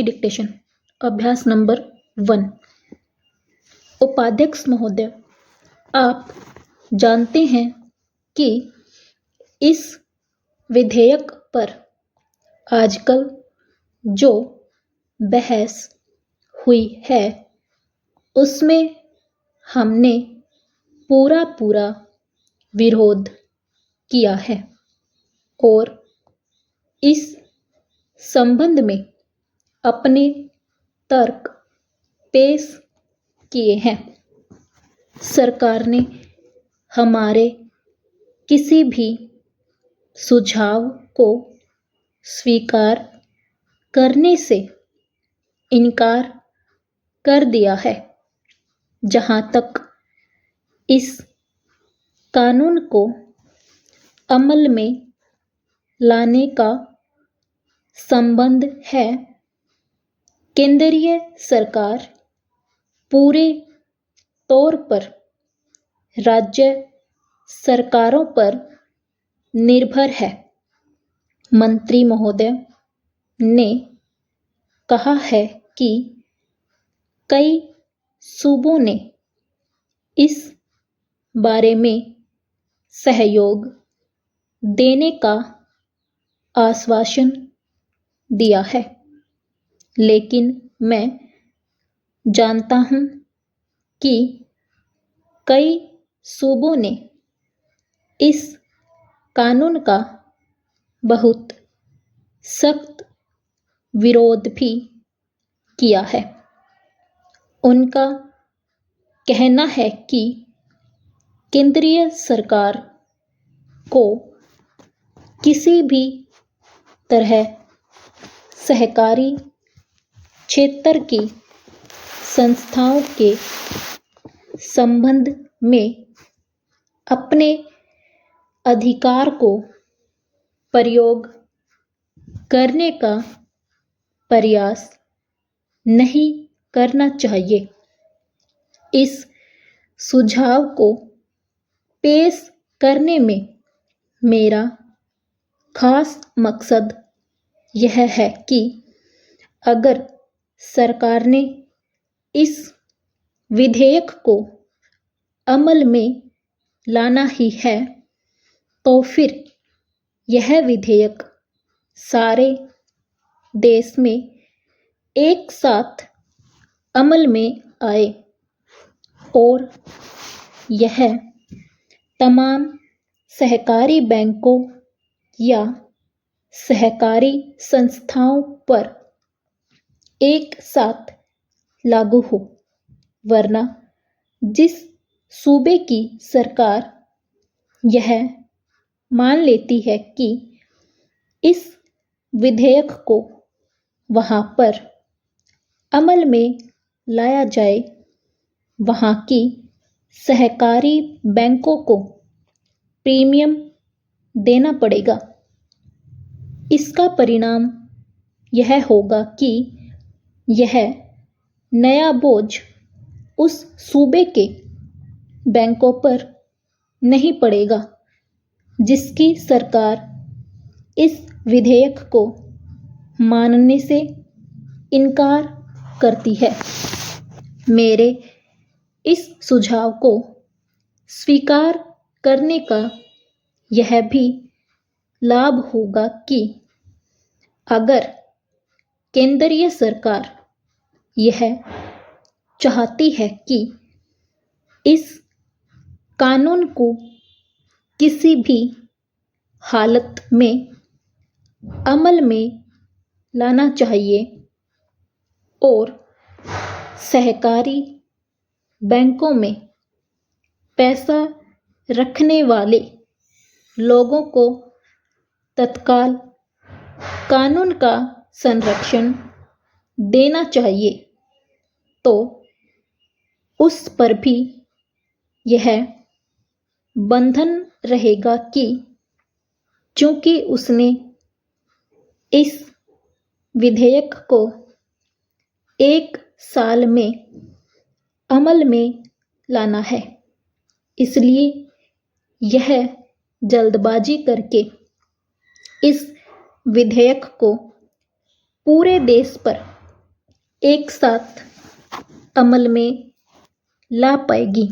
Dictation अभ्यास number 1। उपाध्यक्ष महोदय, आप जानते हैं कि इस विधेयक पर आजकल जो बहस हुई है उसमें हमने पूरा विरोध किया है और इस संबंध में अपने तर्क पेश किए हैं। सरकार ने हमारे किसी भी सुझाव को स्वीकार करने से इनकार कर दिया है। जहां तक इस कानून को अमल में लाने का संबंध है, केंद्रीय सरकार पूरे तौर पर राज्य सरकारों पर निर्भर है। मंत्री महोदय ने कहा है कि कई सूबों ने इस बारे में सहयोग देने का आश्वासन दिया है, लेकिन मैं जानता हूं कि कई सूबों ने इस कानून का बहुत सख्त विरोध भी किया है। उनका कहना है कि केंद्रीय सरकार को किसी भी तरह सहकारी क्षेत्र की संस्थाओं के संबंध में अपने अधिकार को प्रयोग करने का प्रयास नहीं करना चाहिए। इस सुझाव को पेश करने में मेरा खास मकसद यह है कि अगर सरकार ने इस विधेयक को अमल में लाना ही है तो फिर यह विधेयक सारे देश में एक साथ अमल में आए और यह तमाम सहकारी बैंकों या सहकारी संस्थाओं पर एक साथ लागू हो, वरना जिस सूबे की सरकार यह मान लेती है कि इस विधेयक को वहां पर अमल में लाया जाए, वहां की सहकारी बैंकों को प्रीमियम देना पड़ेगा। इसका परिणाम यह होगा कि यह नया बोझ उस सूबे के बैंकों पर नहीं पड़ेगा जिसकी सरकार इस विधेयक को मानने से इनकार करती है। मेरे इस सुझाव को स्वीकार करने का यह भी लाभ होगा कि अगर केंद्रीय सरकार यह चाहती है कि इस कानून को किसी भी हालत में अमल में लाना चाहिए और सहकारी बैंकों में पैसा रखने वाले लोगों को तत्काल कानून का संरक्षण देना चाहिए, तो उस पर भी यह बंधन रहेगा कि चूंकि उसने इस विधेयक को एक साल में अमल में लाना है, इसलिए यह जल्दबाजी करके इस विधेयक को पूरे देश पर एक साथ अमल में ला पाएगी।